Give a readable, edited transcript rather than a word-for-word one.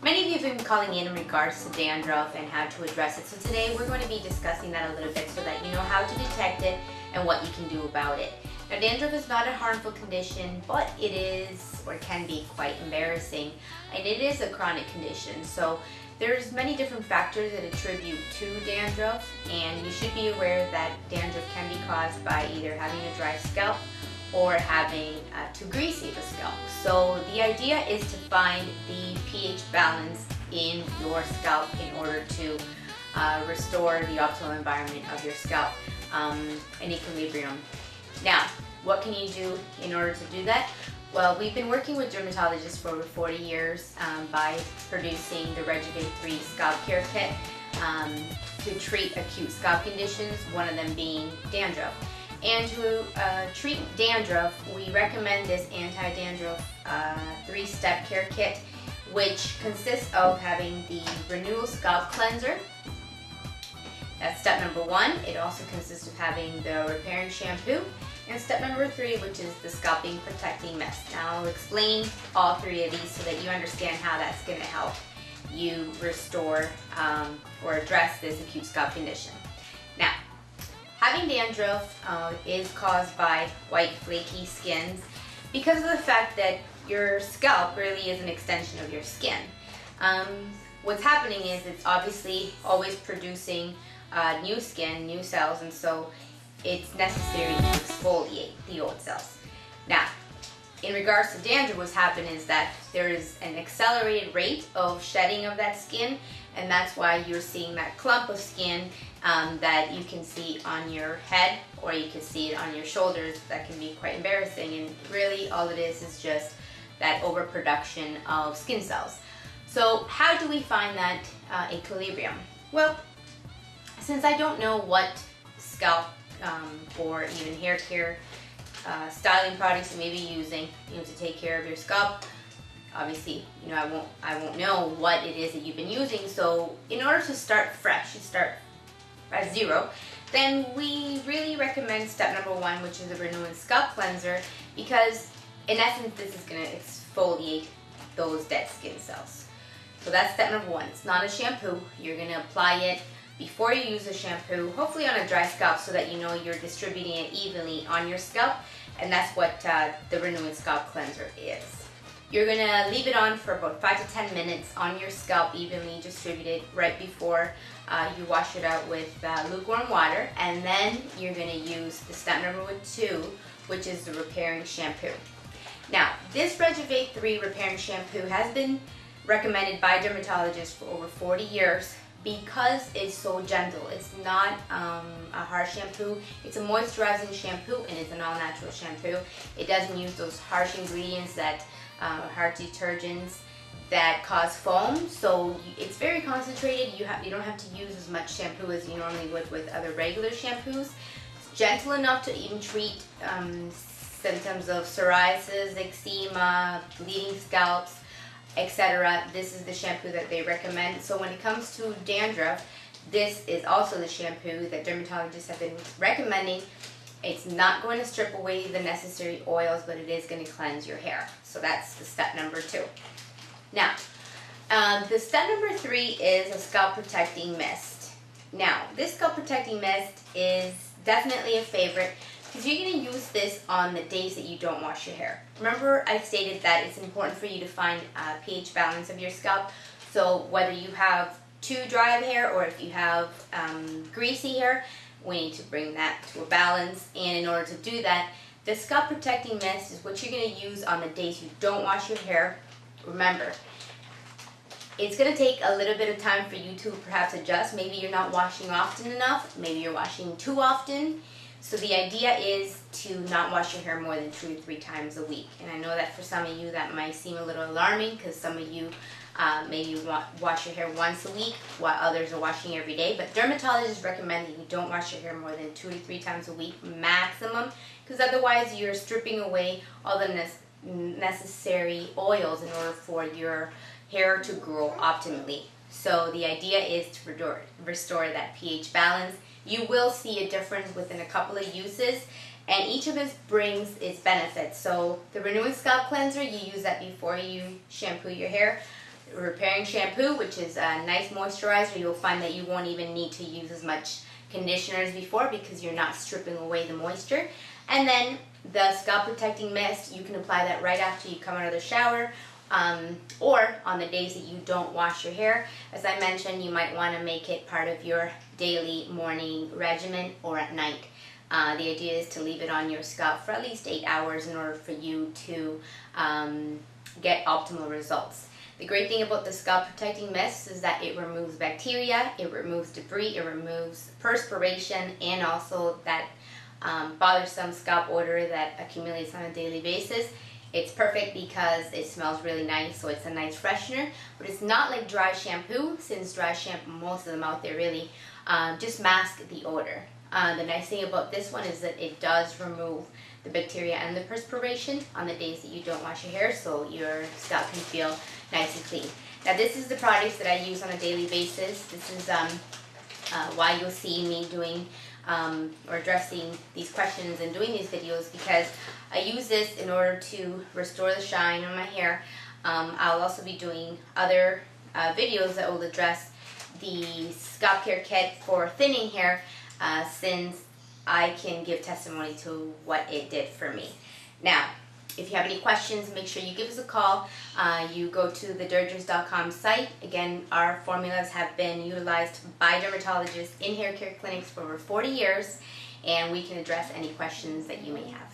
Many of you have been calling in regards to dandruff and how to address it. So today we're going to be discussing that a little bit so that you know how to detect it and what you can do about it. Now, dandruff is not a harmful condition, but it is, or can be, quite embarrassing, and it is a chronic condition. So there's many different factors that attribute to dandruff, and you should be aware that dandruff can be caused by either having a dry scalp or having too greasy of a scalp. So the idea is to find the pH balance in your scalp in order to restore the optimal environment of your scalp in equilibrium. Now, what can you do in order to do that? Well, we've been working with dermatologists for over 40 years by producing the Rejuvenate 3 Scalp Care Kit to treat acute scalp conditions, one of them being dandruff. And to treat dandruff, we recommend this anti-dandruff 3-step care kit, which consists of having the Renewal Scalp Cleanser. That's step number 1. It also consists of having the repairing shampoo. And step number 3, which is the scalping protecting mist. Now I'll explain all 3 of these so that you understand how that's going to help you restore or address this acute scalp condition. Now, having dandruff is caused by white flaky skins because of the fact that your scalp really is an extension of your skin. What's happening is it's obviously always producing new skin, new cells, and so it's necessary to exfoliate the old cells. Now, in regards to dandruff, what's happened is that there is an accelerated rate of shedding of that skin, and that's why you're seeing that clump of skin that you can see on your head, or you can see it on your shoulders. That can be quite embarrassing, and really all it is just that overproduction of skin cells. So how do we find that equilibrium? Well, since I don't know what scalp or even hair care styling products you may be using, to take care of your scalp, obviously, I won't know what it is that you've been using. So in order to start fresh, you start at 0, then we really recommend step number 1, which is the Renewal Scalp Cleanser, because in essence this is going to exfoliate those dead skin cells. So that's step number 1. It's not a shampoo. You're going to apply it before you use the shampoo, hopefully on a dry scalp, so that you know you're distributing it evenly on your scalp, and that's what the Renewal Scalp Cleanser is. You're going to leave it on for about 5 to 10 minutes on your scalp, evenly distributed, right before you wash it out with lukewarm water, and then you're going to use the step number 2, which is the repairing shampoo. Now, this Rejuvenate 3 repairing shampoo has been recommended by dermatologists for over 40 years because it's so gentle. It's not a harsh shampoo. It's a moisturizing shampoo, and it's an all-natural shampoo. It doesn't use those harsh ingredients that harsh detergents that cause foam. So it's very concentrated. You don't have to use as much shampoo as you normally would with other regular shampoos. It's gentle enough to even treat symptoms of psoriasis, eczema, bleeding scalps, etc. This is the shampoo that they recommend. So when it comes to dandruff, this is also the shampoo that dermatologists have been recommending. It's not going to strip away the necessary oils, but it is going to cleanse your hair. So that's the step number 2. Now, the step number 3 is a scalp protecting mist. Now, this scalp protecting mist is definitely a favorite because you're going to use this on the days that you don't wash your hair. Remember, I stated that it's important for you to find a pH balance of your scalp. So whether you have too dry of hair or if you have greasy hair, we need to bring that to a balance. And in order to do that, the scalp protecting mist is what you're going to use on the days you don't wash your hair. Remember, it's going to take a little bit of time for you to perhaps adjust. Maybe you're not washing often enough. Maybe you're washing too often. So the idea is to not wash your hair more than 2 to 3 times a week. And I know that for some of you that might seem a little alarming because some of you maybe wash your hair once a week while others are washing every day. But dermatologists recommend that you don't wash your hair more than 2 to 3 times a week maximum, because otherwise you're stripping away all the necessary oils in order for your hair to grow optimally. So the idea is to restore that pH balance. You will see a difference within a couple of uses, and each of us brings its benefits. So the Renewing Scalp Cleanser, you use that before you shampoo your hair. repairing shampoo, which is a nice moisturizer. You'll find that you won't even need to use as much conditioner as before because you're not stripping away the moisture. And then the scalp protecting mist, you can apply that right after you come out of the shower, or on the days that you don't wash your hair. As I mentioned, you might want to make it part of your daily morning regimen or at night. The idea is to leave it on your scalp for at least 8 hours in order for you to get optimal results. The great thing about the scalp protecting mist is that it removes bacteria, it removes debris, it removes perspiration, and also that bothersome scalp odor that accumulates on a daily basis. It's perfect because it smells really nice, so it's a nice freshener, but it's not like dry shampoo, since dry shampoo, most of them out there really just mask the odor. The nice thing about this one is that it does remove the bacteria and the perspiration on the days that you don't wash your hair, so your scalp can feel nice and clean. Now this is the products that I use on a daily basis. This is why you'll see me doing or addressing these questions and doing these videos, because I use this in order to restore the shine on my hair. I'll also be doing other videos that will address the scalp care kit for thinning hair, since I can give testimony to what it did for me. Now, if you have any questions, make sure you give us a call. You go to the Dryness.com site. Again, our formulas have been utilized by dermatologists in hair care clinics for over 40 years, and we can address any questions that you may have.